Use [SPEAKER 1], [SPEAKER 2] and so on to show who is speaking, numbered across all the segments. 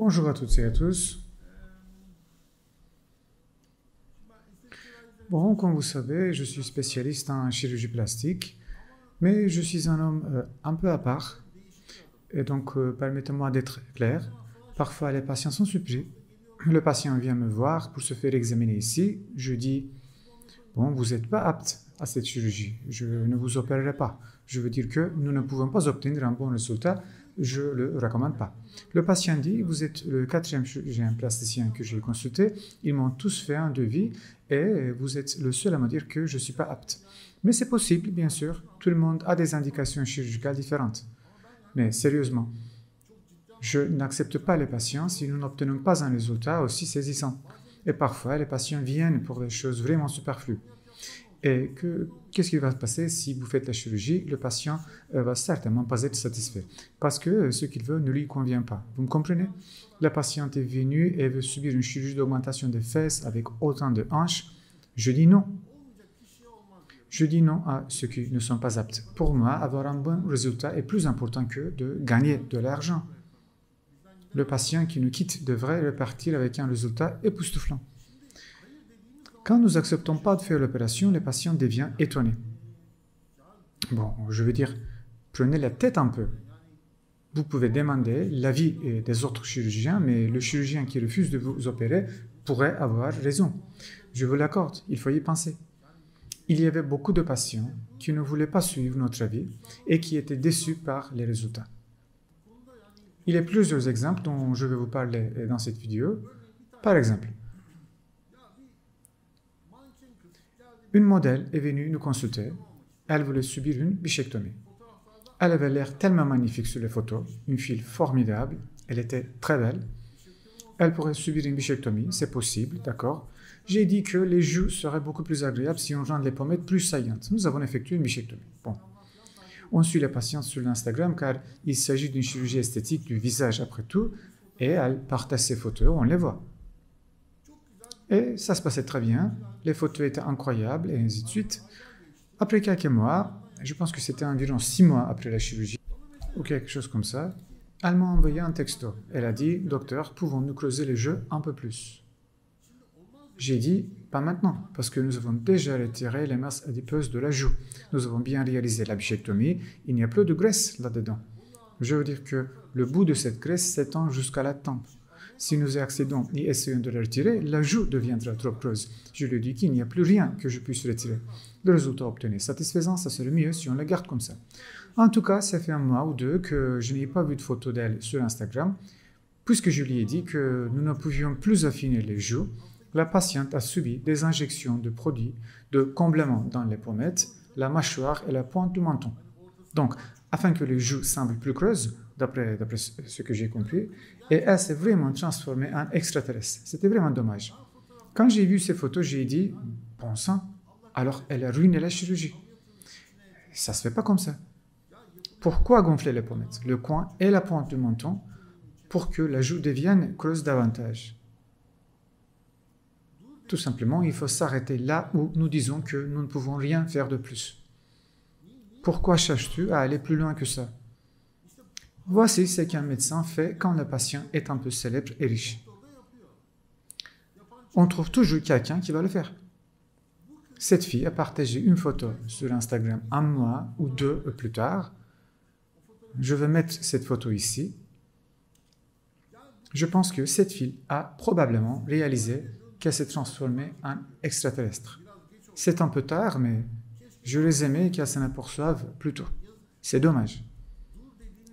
[SPEAKER 1] Bonjour à toutes et à tous. Bon, comme vous savez, je suis spécialiste en chirurgie plastique, mais je suis un homme un peu à part. Et donc, permettez-moi d'être clair. Parfois, les patients sont surpris. Le patient vient me voir pour se faire examiner ici. Je dis, bon, vous n'êtes pas apte à cette chirurgie. Je ne vous opérerai pas. Je veux dire que nous ne pouvons pas obtenir un bon résultat. Je ne le recommande pas. Le patient dit, vous êtes le quatrième chirurgien plasticien que j'ai consulté. Ils m'ont tous fait un devis et vous êtes le seul à me dire que je ne suis pas apte. Mais c'est possible, bien sûr. Tout le monde a des indications chirurgicales différentes. Mais sérieusement, je n'accepte pas les patients si nous n'obtenons pas un résultat aussi saisissant. Et parfois, les patients viennent pour des choses vraiment superflues. Et qu'est-ce qui va se passer si vous faites la chirurgie? Le patient va certainement pas être satisfait parce que ce qu'il veut ne lui convient pas. Vous me comprenez? La patiente est venue et veut subir une chirurgie d'augmentation des fesses avec autant de hanches. Je dis non. Je dis non à ceux qui ne sont pas aptes. Pour moi, avoir un bon résultat est plus important que de gagner de l'argent. Le patient qui nous quitte devrait repartir avec un résultat époustouflant. Quand nous n'acceptons pas de faire l'opération, le patient devient étonné. Bon, je veux dire, prenez la tête un peu. Vous pouvez demander l'avis des autres chirurgiens, mais le chirurgien qui refuse de vous opérer pourrait avoir raison. Je vous l'accorde, il faut y penser. Il y avait beaucoup de patients qui ne voulaient pas suivre notre avis et qui étaient déçus par les résultats. Il y a plusieurs exemples dont je vais vous parler dans cette vidéo. Par exemple, une modèle est venue nous consulter. Elle voulait subir une bichectomie. Elle avait l'air tellement magnifique sur les photos, une fille formidable, elle était très belle. Elle pourrait subir une bichectomie, c'est possible, d'accord. J'ai dit que les joues seraient beaucoup plus agréables si on rend les pommettes plus saillantes. Nous avons effectué une bichectomie. Bon. On suit la patiente sur l'Instagram car il s'agit d'une chirurgie esthétique du visage après tout, et elle partage ses photos, on les voit. Et ça se passait très bien, les photos étaient incroyables, et ainsi de suite. Après quelques mois, je pense que c'était environ 6 mois après la chirurgie, ou quelque chose comme ça, elle m'a envoyé un texto. Elle a dit, docteur, pouvons-nous creuser les jeux un peu plus? J'ai dit, pas maintenant, parce que nous avons déjà retiré les masses adipeuses de la joue. Nous avons bien réalisé la bichectomie, il n'y a plus de graisse là-dedans. Je veux dire que le bout de cette graisse s'étend jusqu'à la tempe. Si nous y accédons et essayons de la retirer, la joue deviendra trop creuse. Je lui dis qu'il n'y a plus rien que je puisse retirer. Le résultat obtenu est satisfaisant, ça serait mieux si on la garde comme ça. En tout cas, ça fait un mois ou deux que je n'ai pas vu de photo d'elle sur Instagram, puisque je lui ai dit que nous ne pouvions plus affiner les joues. La patiente a subi des injections de produits de comblement dans les pommettes, la mâchoire et la pointe du menton. Donc, afin que les joues semblent plus creuses, d'après ce que j'ai compris, et elle s'est vraiment transformée en extraterrestre. C'était vraiment dommage. Quand j'ai vu ces photos, j'ai dit, bon sang, alors elle a ruiné la chirurgie. Ça se fait pas comme ça. Pourquoi gonfler les pommettes, le coin et la pointe du menton pour que la joue devienne creuse davantage? Tout simplement, il faut s'arrêter là où nous disons que nous ne pouvons rien faire de plus. Pourquoi cherches-tu à aller plus loin que ça? Voici ce qu'un médecin fait quand le patient est un peu célèbre et riche. On trouve toujours quelqu'un qui va le faire. Cette fille a partagé une photo sur Instagram un mois ou deux plus tard. Je vais mettre cette photo ici. Je pense que cette fille a probablement réalisé qu'elle s'est transformée en extraterrestre. C'est un peu tard, mais j'aurais aimé qu'elle s'en aperçoive plus tôt. C'est dommage.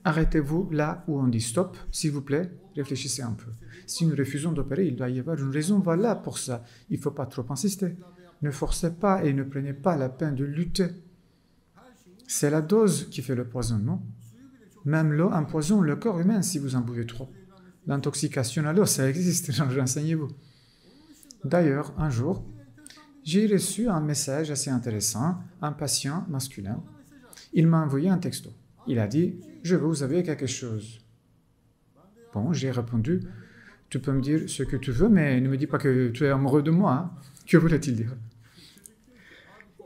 [SPEAKER 1] Arrêtez-vous là où on dit stop, s'il vous plaît, réfléchissez un peu. Si nous refusons d'opérer, il doit y avoir une raison valable pour ça. Il ne faut pas trop insister. Ne forcez pas et ne prenez pas la peine de lutter. C'est la dose qui fait le poison, non? Même l'eau empoisonne le corps humain si vous en buvez trop. L'intoxication à l'eau, ça existe, renseignez-vous. D'ailleurs, un jour, j'ai reçu un message assez intéressant, un patient masculin. Il m'a envoyé un texto. Il a dit, je veux vous avouer quelque chose. Bon, j'ai répondu, tu peux me dire ce que tu veux, mais ne me dis pas que tu es amoureux de moi. Hein. Que voulait-il dire?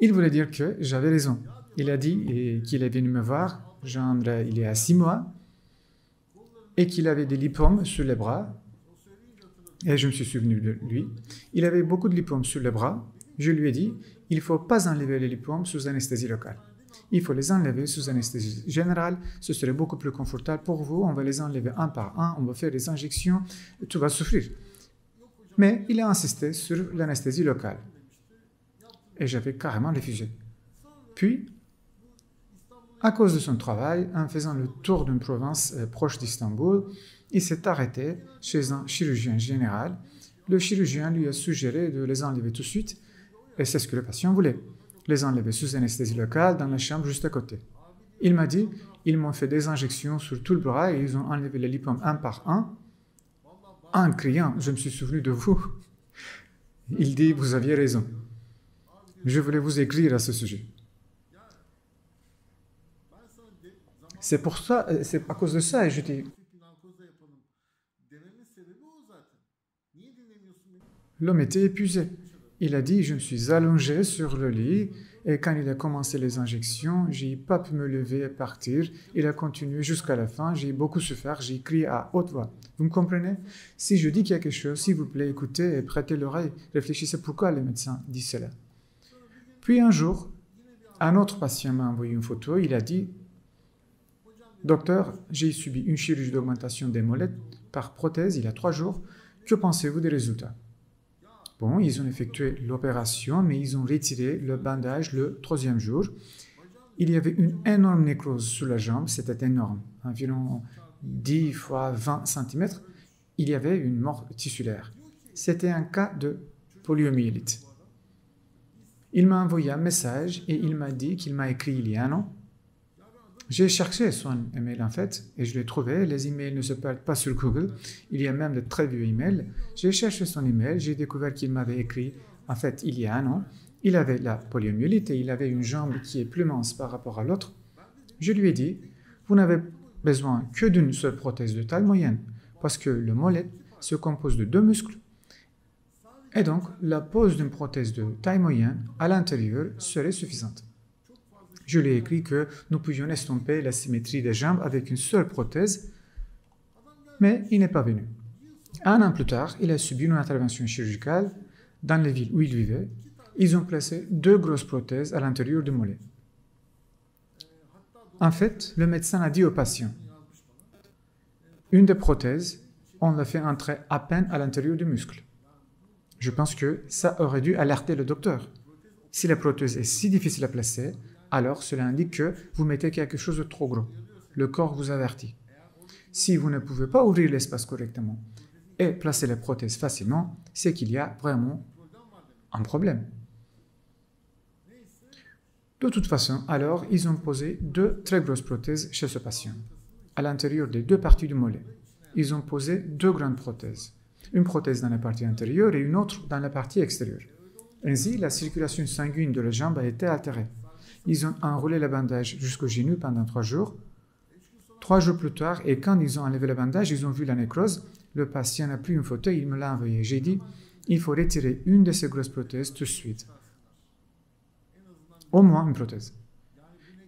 [SPEAKER 1] Il voulait dire que j'avais raison. Il a dit qu'il est venu me voir, genre, il y a 6 mois. et qu'il avait des lipomes sur les bras. Et je me suis souvenu de lui. Il avait beaucoup de lipomes sur les bras. Je lui ai dit, il ne faut pas enlever les lipomes sous anesthésie locale. Il faut les enlever sous anesthésie générale. Ce serait beaucoup plus confortable pour vous. On va les enlever un par un. On va faire des injections. Tu vas souffrir. Mais il a insisté sur l'anesthésie locale. Et j'avais carrément refusé. Puis, à cause de son travail, en faisant le tour d'une province proche d'Istanbul, il s'est arrêté chez un chirurgien général. Le chirurgien lui a suggéré de les enlever tout de suite, et c'est ce que le patient voulait. Les enlever sous anesthésie locale dans la chambre juste à côté. Il m'a dit, ils m'ont fait des injections sur tout le bras et ils ont enlevé les lipomes un par un. En criant, je me suis souvenu de vous. Il dit, vous aviez raison. Je voulais vous écrire à ce sujet. C'est pour ça, c'est à cause de ça, et je dis, l'homme était épuisé. Il a dit, je me suis allongé sur le lit, et quand il a commencé les injections, j'ai pas pu me lever et partir. Il a continué jusqu'à la fin, j'ai beaucoup souffert, j'ai crié à haute voix. Vous me comprenez? Si je dis qu'il y a quelque chose, s'il vous plaît, écoutez et prêtez l'oreille. Réfléchissez pourquoi le médecin dit cela. Puis un jour, un autre patient m'a envoyé une photo. Il a dit, docteur, j'ai subi une chirurgie d'augmentation des mollets par prothèse il y a 3 jours. Que pensez-vous des résultats? Bon, ils ont effectué l'opération, mais ils ont retiré le bandage le 3e jour. Il y avait une énorme nécrose sur la jambe, c'était énorme, environ 10 fois 20 cm. Il y avait une mort tissulaire. C'était un cas de poliomyélite. Il m'a envoyé un message et il m'a dit qu'il m'a écrit il y a un an. J'ai cherché son email en fait et je l'ai trouvé. Les emails ne se perdent pas sur Google. Il y a même de très vieux emails. J'ai cherché son email. J'ai découvert qu'il m'avait écrit en fait il y a un an. Il avait la poliomyélite et il avait une jambe qui est plus mince par rapport à l'autre. Je lui ai dit, vous n'avez besoin que d'une seule prothèse de taille moyenne parce que le mollet se compose de 2 muscles. Et donc, la pose d'une prothèse de taille moyenne à l'intérieur serait suffisante. Je lui ai écrit que nous pouvions estomper la symétrie des jambes avec une seule prothèse, mais il n'est pas venu. 1 an plus tard, il a subi une intervention chirurgicale dans les villes où il vivait. Ils ont placé 2 grosses prothèses à l'intérieur du mollet. En fait, le médecin a dit au patient, une des prothèses, on l'a fait entrer à peine à l'intérieur du muscle. Je pense que ça aurait dû alerter le docteur. Si la prothèse est si difficile à placer, alors cela indique que vous mettez quelque chose de trop gros. Le corps vous avertit. Si vous ne pouvez pas ouvrir l'espace correctement et placer la prothèse facilement, c'est qu'il y a vraiment un problème. De toute façon, alors, ils ont posé 2 très grosses prothèses chez ce patient, à l'intérieur des 2 parties du mollet. Ils ont posé 2 grandes prothèses, une prothèse dans la partie intérieure et une autre dans la partie extérieure. Ainsi, la circulation sanguine de la jambe a été altérée. Ils ont enroulé le bandage jusqu'au genou pendant 3 jours. 3 jours plus tard, et quand ils ont enlevé le bandage, ils ont vu la nécrose. Le patient a pris une photo et il me l'a envoyé. J'ai dit, il faut retirer une de ces grosses prothèses tout de suite. Au moins une prothèse.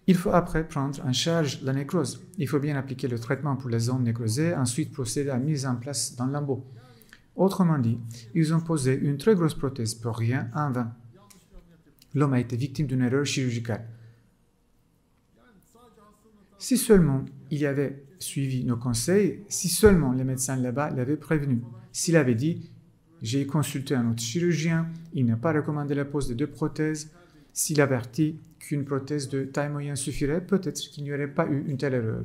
[SPEAKER 1] Il faut après prendre en charge la nécrose. Il faut bien appliquer le traitement pour les zones nécrosées, ensuite procéder à la mise en place d'un lambeau. Autrement dit, ils ont posé une très grosse prothèse pour rien en vain. L'homme a été victime d'une erreur chirurgicale. Si seulement il avait suivi nos conseils, si seulement les médecins là-bas l'avaient prévenu, s'il avait dit « j'ai consulté un autre chirurgien, il n'a pas recommandé la pose de 2 prothèses », s'il avertit qu'une prothèse de taille moyenne suffirait, peut-être qu'il n'y aurait pas eu une telle erreur.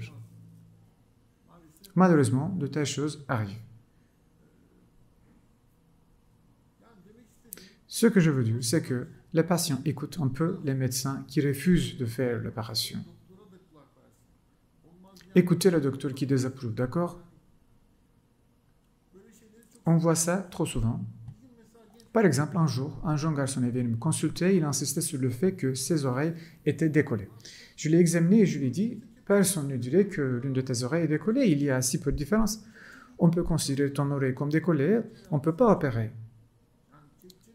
[SPEAKER 1] Malheureusement, de telles choses arrivent. Ce que je veux dire, c'est que les patients écoutent un peu les médecins qui refusent de faire l'opération. Écoutez le docteur qui désapprouve, d'accord? On voit ça trop souvent. Par exemple, un jour, un jeune garçon est venu me consulter, il insistait sur le fait que ses oreilles étaient décollées. Je l'ai examiné et je lui ai dit, personne ne dirait que l'une de tes oreilles est décollée, il y a si peu de différence. On peut considérer ton oreille comme décollée, on ne peut pas opérer.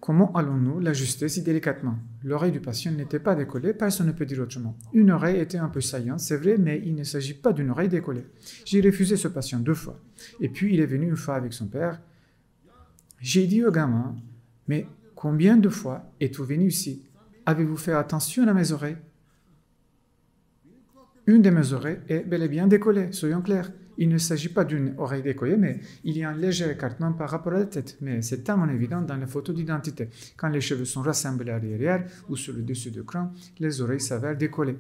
[SPEAKER 1] Comment allons-nous l'ajuster si délicatement? L'oreille du patient n'était pas décollée, personne ne peut dire autrement. Une oreille était un peu saillante, c'est vrai, mais il ne s'agit pas d'une oreille décollée. J'ai refusé ce patient 2 fois. Et puis il est venu une fois avec son père. J'ai dit au gamin, mais combien de fois êtes-vous venu ici? Avez-vous fait attention à mes oreilles? Une de mes oreilles est bel et bien décollée, soyons clairs. Il ne s'agit pas d'une oreille décollée, mais il y a un léger écartement par rapport à la tête. Mais c'est tellement évident dans les photos d'identité. Quand les cheveux sont rassemblés à l'arrière ou sur le dessus du crâne, les oreilles s'avèrent décollées.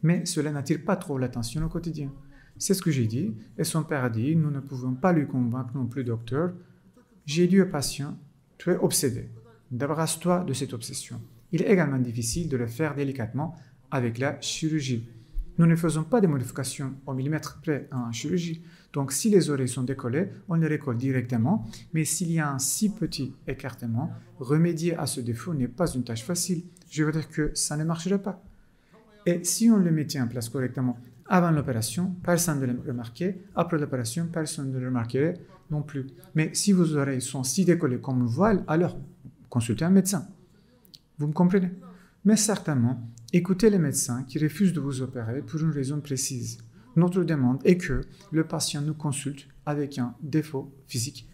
[SPEAKER 1] Mais cela n'attire pas trop l'attention au quotidien. C'est ce que j'ai dit, et son père a dit, nous ne pouvons pas lui convaincre non plus, docteur. J'ai dit au patient, tu es obsédé. Débarrasse-toi de cette obsession. Il est également difficile de le faire délicatement avec la chirurgie. Nous ne faisons pas de modifications au millimètre près en chirurgie. Donc, si les oreilles sont décollées, on les recolle directement. Mais s'il y a un si petit écartement, remédier à ce défaut n'est pas une tâche facile. Je veux dire que ça ne marcherait pas. Et si on le mettait en place correctement avant l'opération, personne ne le remarquait. Après l'opération, personne ne le remarquerait non plus. Mais si vos oreilles sont si décollées comme un voile, alors consultez un médecin. Vous me comprenez? Mais certainement, écoutez les médecins qui refusent de vous opérer pour une raison précise. Notre demande est que le patient nous consulte avec un défaut physique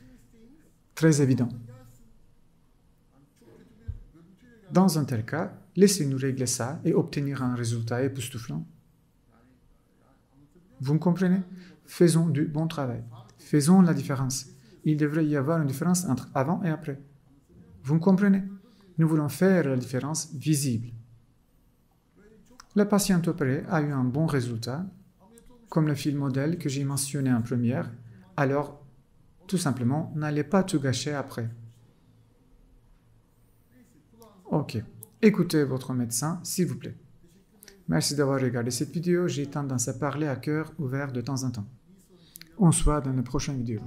[SPEAKER 1] très évident. Dans un tel cas, laissez-nous régler ça et obtenir un résultat époustouflant. Vous me comprenez? Faisons du bon travail. Faisons la différence. Il devrait y avoir une différence entre avant et après. Vous me comprenez? Nous voulons faire la différence visible. La patiente opérée a eu un bon résultat, comme le fil modèle que j'ai mentionné en première, alors tout simplement, n'allez pas tout gâcher après. Ok, écoutez votre médecin, s'il vous plaît. Merci d'avoir regardé cette vidéo, j'ai tendance à parler à cœur ouvert de temps en temps. On se voit dans la prochaine vidéo.